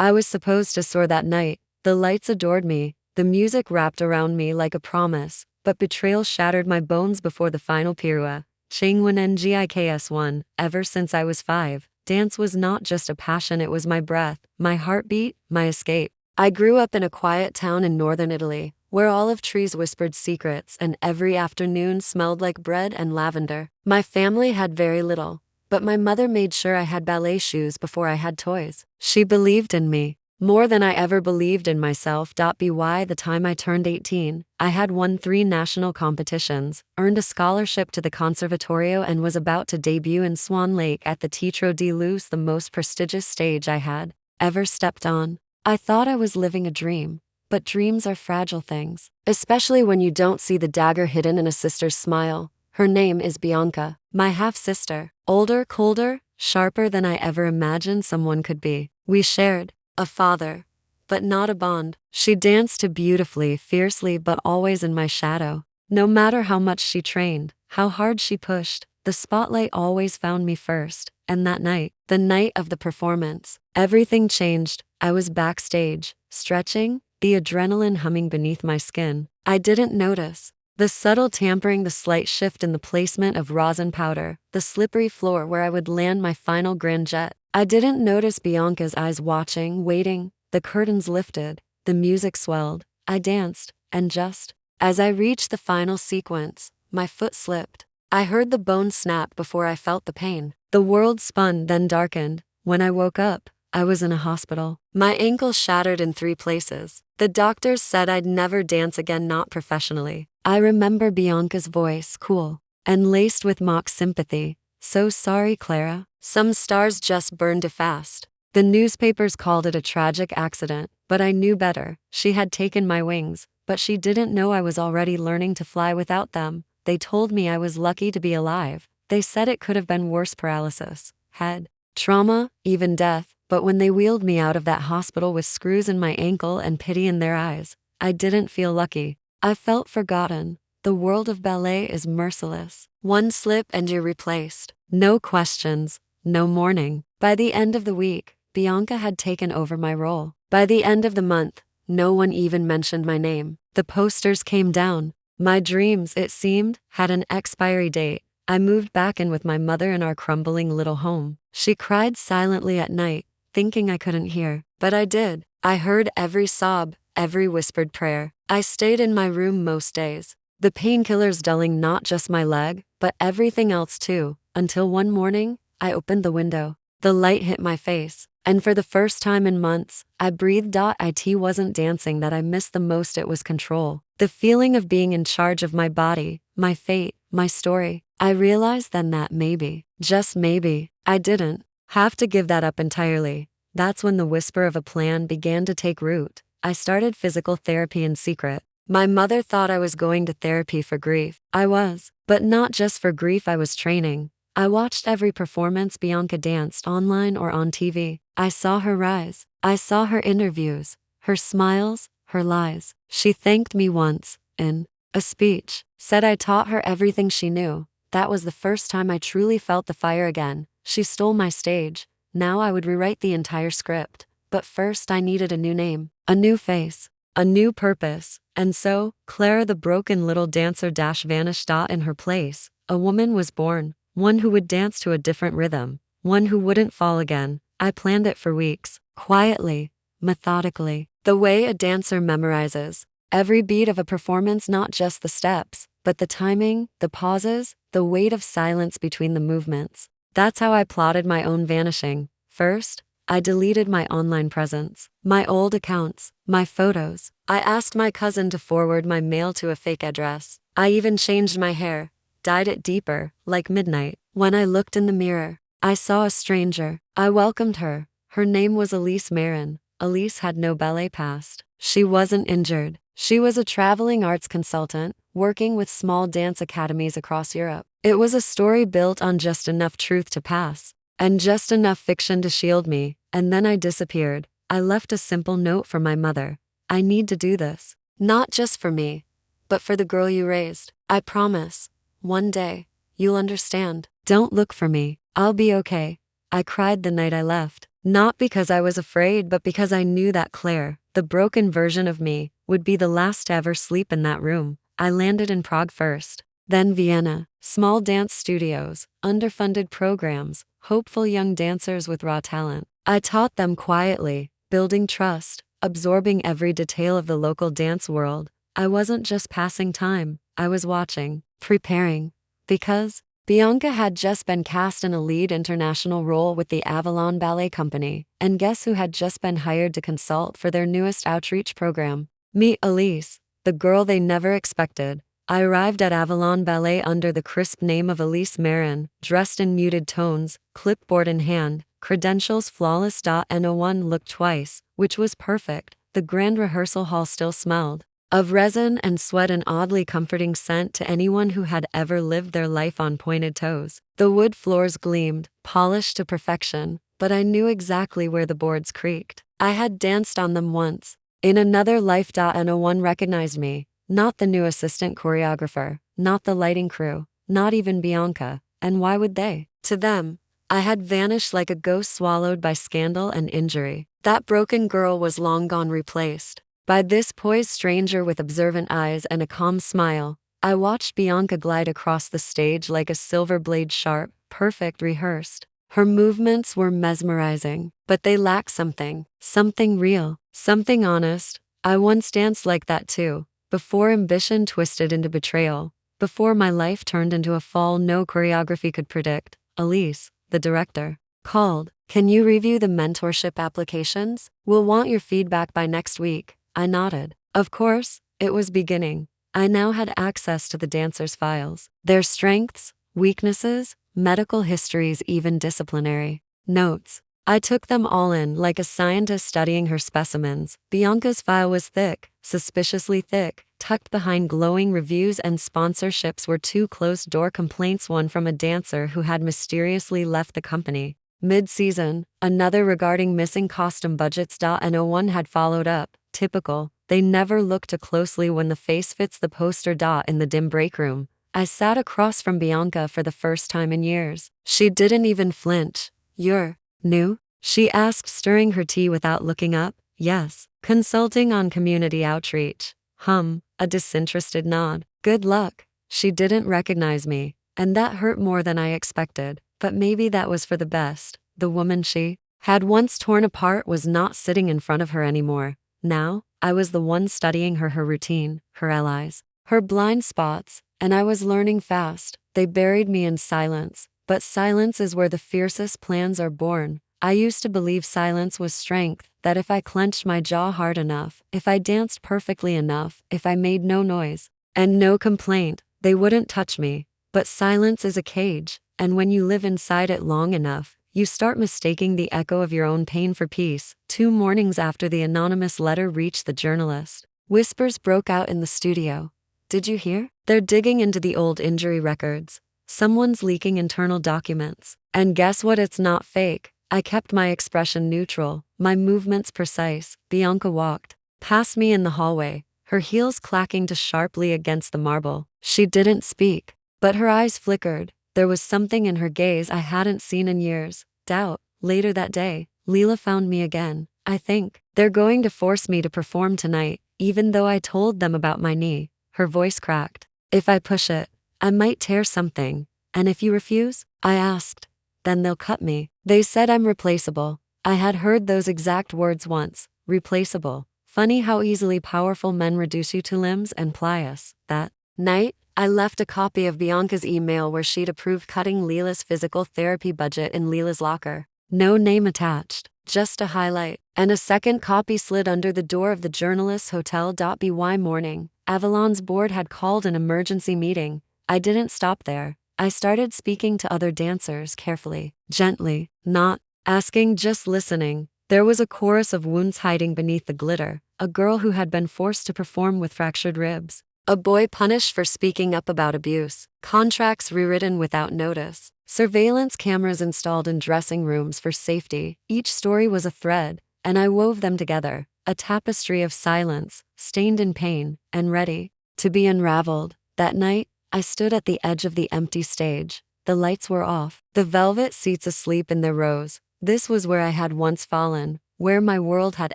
I was supposed to soar that night. The lights adored me, the music wrapped around me like a promise, but betrayal shattered my bones before the final pirouette. Changwon Ngiks1, ever since I was 5, dance was not just a passion, it was my breath, my heartbeat, my escape. I grew up in a quiet town in northern Italy, where olive trees whispered secrets and every afternoon smelled like bread and lavender. My family had very little, but my mother made sure I had ballet shoes before I had toys. She believed in me more than I ever believed in myself. By the time I turned 18, I had won 3 national competitions, earned a scholarship to the Conservatorio, and was about to debut in Swan Lake at the Teatro di Luz, the most prestigious stage I had ever stepped on. I thought I was living a dream, but dreams are fragile things, especially when you don't see the dagger hidden in a sister's smile. Her name is Bianca, my half-sister, older, colder, sharper than I ever imagined someone could be. We shared a father, but not a bond. She danced too beautifully, fiercely, but always in my shadow. No matter how much she trained, how hard she pushed, the spotlight always found me first. And that night, the night of the performance, everything changed. I was backstage, stretching, the adrenaline humming beneath my skin. I didn't notice the subtle tampering, the slight shift in the placement of rosin powder, the slippery floor where I would land my final grand jet. I didn't notice Bianca's eyes watching, waiting. The curtains lifted, the music swelled. I danced, and just as I reached the final sequence, my foot slipped. I heard the bone snap before I felt the pain. The world spun, then darkened. When I woke up, I was in a hospital. My ankle shattered in 3 places. The doctors said I'd never dance again, not professionally. I remember Bianca's voice, cool and laced with mock sympathy. "So sorry, Clara. Some stars just burn too fast." The newspapers called it a tragic accident, but I knew better. She had taken my wings, but she didn't know I was already learning to fly without them. They told me I was lucky to be alive. They said it could have been worse: paralysis, head trauma, even death. But when they wheeled me out of that hospital with screws in my ankle and pity in their eyes, I didn't feel lucky. I felt forgotten. The world of ballet is merciless. One slip and you're replaced. No questions, no mourning. By the end of the week, Bianca had taken over my role. By the end of the month, no one even mentioned my name. The posters came down. My dreams, it seemed, had an expiry date. I moved back in with my mother in our crumbling little home. She cried silently at night, thinking I couldn't hear. But I did. I heard every sob, every whispered prayer. I stayed in my room most days, the painkillers dulling not just my leg, but everything else too, until one morning, I opened the window. The light hit my face, and for the first time in months, I breathed. It wasn't dancing that I missed the most, it was control. The feeling of being in charge of my body, my fate, my story. I realized then that maybe, just maybe, I didn't have to give that up entirely. That's when the whisper of a plan began to take root. I started physical therapy in secret. My mother thought I was going to therapy for grief. I was, but not just for grief. I was training. I watched every performance Bianca danced, online or on TV. I saw her rise. I saw her interviews, her smiles, her lies. She thanked me once, in a speech, said I taught her everything she knew. That was the first time I truly felt the fire again. She stole my stage. Now I would rewrite the entire script. But first I needed a new name, a new face, a new purpose. And so, Clara the broken little dancer vanished. In her place, a woman was born, one who would dance to a different rhythm, one who wouldn't fall again. I planned it for weeks, quietly, methodically, the way a dancer memorizes every beat of a performance, not just the steps, but the timing, the pauses, the weight of silence between the movements. That's how I plotted my own vanishing. First, I deleted my online presence, my old accounts, my photos. I asked my cousin to forward my mail to a fake address. I even changed my hair, dyed it deeper, like midnight. When I looked in the mirror, I saw a stranger. I welcomed her. Her name was Elise Marin. Elise had no ballet past. She wasn't injured. She was a traveling arts consultant, working with small dance academies across Europe. It was a story built on just enough truth to pass, and just enough fiction to shield me. And then I disappeared. I left a simple note for my mother. I need to do this. Not just for me, but for the girl you raised. I promise. One day, you'll understand. Don't look for me. I'll be okay. I cried the night I left. Not because I was afraid, but because I knew that Claire, the broken version of me, would be the last to ever sleep in that room. I landed in Prague first, then Vienna. Small dance studios, underfunded programs, hopeful young dancers with raw talent. I taught them quietly, building trust, absorbing every detail of the local dance world. I wasn't just passing time, I was watching, preparing. Because Bianca had just been cast in a lead international role with the Avalon Ballet Company, and guess who had just been hired to consult for their newest outreach program? Meet Elise, the girl they never expected. I arrived at Avalon Ballet under the crisp name of Elise Marin, dressed in muted tones, clipboard in hand, credentials flawless. No one looked twice, which was perfect. The grand rehearsal hall still smelled of resin and sweat, an oddly comforting scent to anyone who had ever lived their life on pointed toes. The wood floors gleamed, polished to perfection, but I knew exactly where the boards creaked. I had danced on them once. In another life. No one recognized me. Not the new assistant choreographer, not the lighting crew, not even Bianca. And why would they? To them, I had vanished like a ghost swallowed by scandal and injury. That broken girl was long gone, replaced by this poised stranger with observant eyes and a calm smile. I watched Bianca glide across the stage like a silver blade, sharp, perfect, rehearsed. Her movements were mesmerizing, but they lacked something real, something honest. I once danced like that too. Before ambition twisted into betrayal, before my life turned into a fall no choreography could predict. Elise, the director, called. Can you review the mentorship applications? We'll want your feedback by next week. I nodded. Of course, it was beginning. I now had access to the dancers' files, their strengths, weaknesses, medical histories, even disciplinary notes. I took them all in like a scientist studying her specimens. Bianca's file was thick, suspiciously thick, tucked behind glowing reviews and sponsorships were two closed-door complaints, one from a dancer who had mysteriously left the company mid-season, another regarding missing costume budgets. No one had followed up. Typical. They never look too closely when the face fits the poster. In the dim break room, I sat across from Bianca for the first time in years. She didn't even flinch. You're new? She asked, stirring her tea without looking up. Yes. Consulting on community outreach. A disinterested nod. Good luck. She didn't recognize me, and that hurt more than I expected. But maybe that was for the best. The woman she had once torn apart was not sitting in front of her anymore. Now, I was the one studying her routine, her allies, her blind spots, and I was learning fast. They buried me in silence, but silence is where the fiercest plans are born. I used to believe silence was strength, that if I clenched my jaw hard enough, if I danced perfectly enough, if I made no noise and no complaint, they wouldn't touch me. But silence is a cage, and when you live inside it long enough, you start mistaking the echo of your own pain for peace. 2 mornings after the anonymous letter reached the journalist, whispers broke out in the studio. Did you hear? They're digging into the old injury records. Someone's leaking internal documents. And guess what? It's not fake. I kept my expression neutral, my movements precise. Bianca walked past me in the hallway, her heels clacking sharply against the marble. She didn't speak, but her eyes flickered. There was something in her gaze I hadn't seen in years. Doubt. Later that day, Leela found me again. I think they're going to force me to perform tonight, even though I told them about my knee. Her voice cracked. If I push it, I might tear something. And if you refuse? I asked. Then they'll cut me. They said I'm replaceable. I had heard those exact words once. Replaceable. Funny how easily powerful men reduce you to limbs and plius. That night, I left a copy of Bianca's email where she'd approved cutting Leela's physical therapy budget in Leela's locker. No name attached, just a highlight. And a second copy slid under the door of the journalist's hotel. By morning, Avalon's board had called an emergency meeting. I didn't stop there. I started speaking to other dancers carefully, gently, not asking, just listening. There was a chorus of wounds hiding beneath the glitter, a girl who had been forced to perform with fractured ribs, a boy punished for speaking up about abuse, contracts rewritten without notice, surveillance cameras installed in dressing rooms for safety. Each story was a thread, and I wove them together, a tapestry of silence, stained in pain, and ready to be unraveled. That night, I stood at the edge of the empty stage. The lights were off, the velvet seats asleep in their rows. This was where I had once fallen, where my world had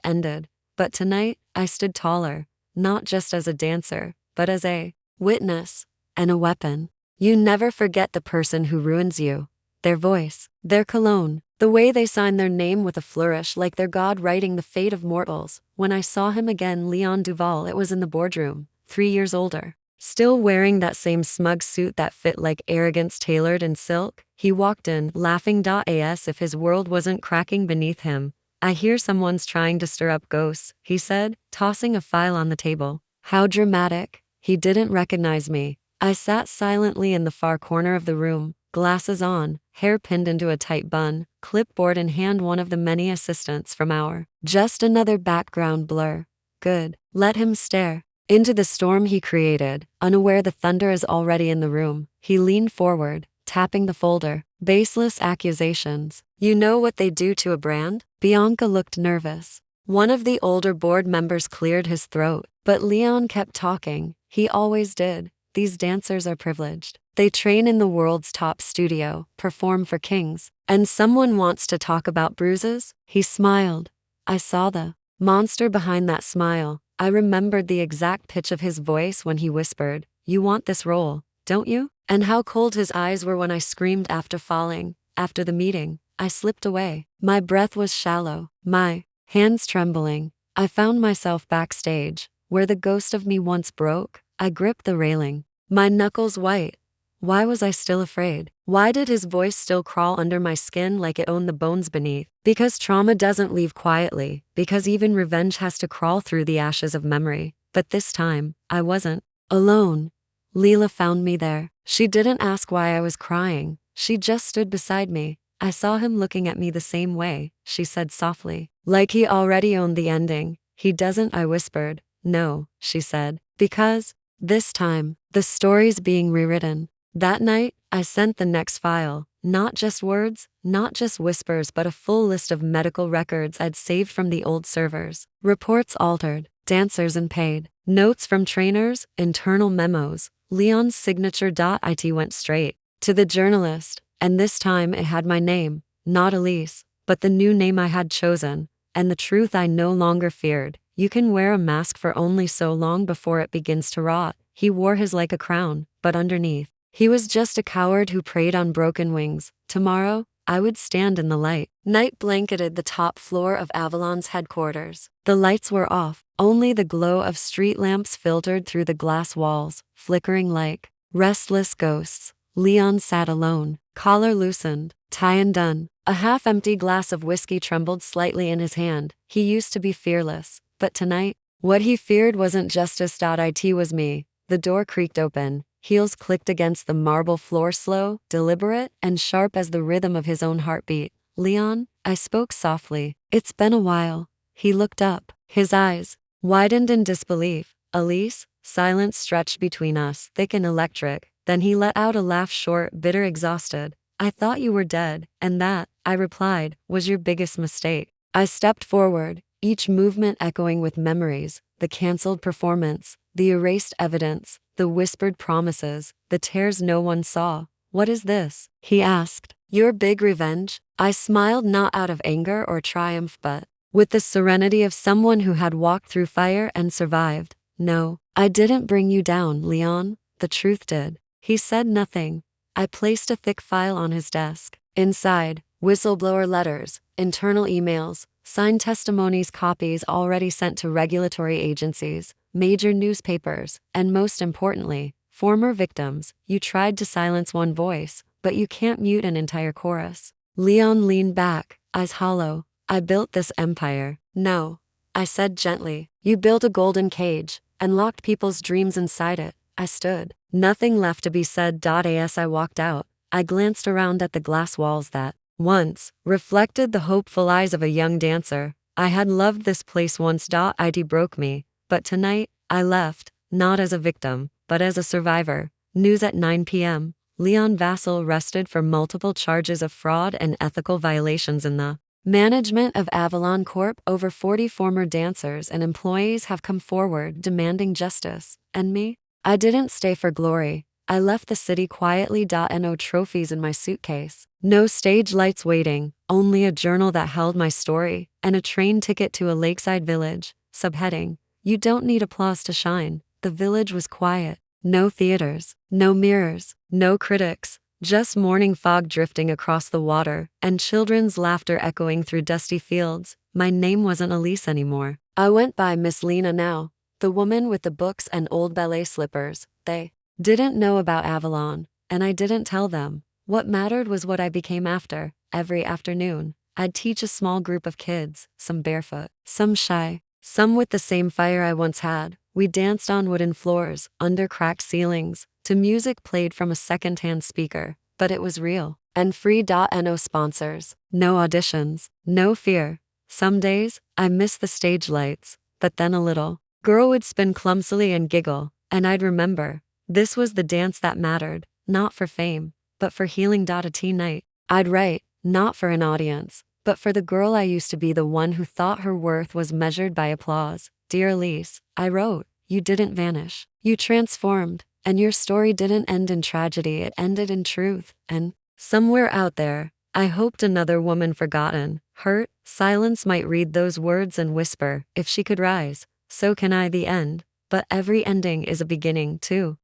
ended. But tonight, I stood taller, not just as a dancer, but as a witness and a weapon. You never forget the person who ruins you. Their voice, their cologne, the way they sign their name with a flourish like they're God writing the fate of mortals. When I saw him again, Leon Duval, it was in the boardroom, 3 years older. Still wearing that same smug suit that fit like arrogance tailored in silk, he walked in, laughing as if his world wasn't cracking beneath him. I hear someone's trying to stir up ghosts, he said, tossing a file on the table. How dramatic. He didn't recognize me. I sat silently in the far corner of the room, glasses on, hair pinned into a tight bun, clipboard in hand, one of the many assistants from our just another background blur. Good. Let him stare into the storm he created, unaware the thunder is already in the room. He leaned forward, tapping the folder. Baseless accusations. You know what they do to a brand? Bianca looked nervous. One of the older board members cleared his throat, but Leon kept talking. He always did. These dancers are privileged. They train in the world's top studio, perform for kings. And someone wants to talk about bruises? He smiled. I saw the monster behind that smile. I remembered the exact pitch of his voice when he whispered, "You want this role, don't you?" And how cold his eyes were when I screamed after falling. After the meeting, I slipped away. My breath was shallow, my hands trembling. I found myself backstage, where the ghost of me once broke. I gripped the railing, my knuckles white. Why was I still afraid? Why did his voice still crawl under my skin like it owned the bones beneath? Because trauma doesn't leave quietly, because even revenge has to crawl through the ashes of memory. But this time, I wasn't alone. Leela found me there. She didn't ask why I was crying. She just stood beside me. I saw him looking at me the same way, she said softly. Like he already owned the ending. He doesn't, I whispered. No, she said. Because, this time, the story's being rewritten. That night, I sent the next file. Not just words, not just whispers, but a full list of medical records I'd saved from the old servers. Reports altered, dancers unpaid, notes from trainers, internal memos. Leon's signature. It went straight to the journalist, and this time it had my name, not Elise, but the new name I had chosen, and the truth I no longer feared. You can wear a mask for only so long before it begins to rot. He wore his like a crown, but underneath, he was just a coward who preyed on broken wings. Tomorrow, I would stand in the light. Night blanketed the top floor of Avalon's headquarters. The lights were off. Only the glow of street lamps filtered through the glass walls, flickering like restless ghosts. Leon sat alone, collar loosened, tie undone. A half-empty glass of whiskey trembled slightly in his hand. He used to be fearless, but tonight, what he feared wasn't justice. It was me. The door creaked open. Heels clicked against the marble floor, slow, deliberate, and sharp as the rhythm of his own heartbeat. Leon, I spoke softly. It's been a while. He looked up. His eyes widened in disbelief. Elise? Silence stretched between us, thick and electric. Then he let out a laugh, short, bitter, exhausted. I thought you were dead, and that, I replied, was your biggest mistake. I stepped forward, each movement echoing with memories, the cancelled performance, the erased evidence, the whispered promises, the tears no one saw. What is this? He asked. Your big revenge? I smiled, not out of anger or triumph, but with the serenity of someone who had walked through fire and survived. No, I didn't bring you down, Leon. The truth did. He said nothing. I placed a thick file on his desk. Inside, whistleblower letters, internal emails, signed testimonies, copies already sent to regulatory agencies, major newspapers, and most importantly, former victims. You tried to silence one voice, but you can't mute an entire chorus. Leon leaned back, eyes hollow. I built this empire. No, I said gently. You built a golden cage, and locked people's dreams inside it. I stood. Nothing left to be said. As I walked out, I glanced around at the glass walls that once reflected the hopeful eyes of a young dancer. I had loved this place once. It broke me, but tonight, I left, not as a victim, but as a survivor. News at 9 p.m. Leon Vassell arrested for multiple charges of fraud and ethical violations in the management of Avalon Corp. Over 40 former dancers and employees have come forward demanding justice. And me? I didn't stay for glory. I left the city quietly. No trophies in my suitcase. No stage lights waiting, only a journal that held my story, and a train ticket to a lakeside village. Subheading: You don't need applause to shine. The village was quiet. No theaters, no mirrors, no critics. Just morning fog drifting across the water, and children's laughter echoing through dusty fields. My name wasn't Elise anymore. I went by Miss Lena now, the woman with the books and old ballet slippers. They didn't know about Avalon, and I didn't tell them. What mattered was what I became after. Every afternoon, I'd teach a small group of kids, some barefoot, some shy, some with the same fire I once had. We danced on wooden floors, under cracked ceilings, to music played from a second-hand speaker, but it was real. And free. No sponsors, no auditions, no fear. Some days, I missed the stage lights, but then a little girl would spin clumsily and giggle, and I'd remember. This was the dance that mattered, not for fame, but for healing. A tea night. I'd write, not for an audience, but for the girl I used to be, the one who thought her worth was measured by applause. Dear Elise, I wrote, you didn't vanish. You transformed, and your story didn't end in tragedy, it ended in truth. And somewhere out there, I hoped another woman forgotten, hurt, silence might read those words and whisper, if she could rise, so can I. The end. But every ending is a beginning, too.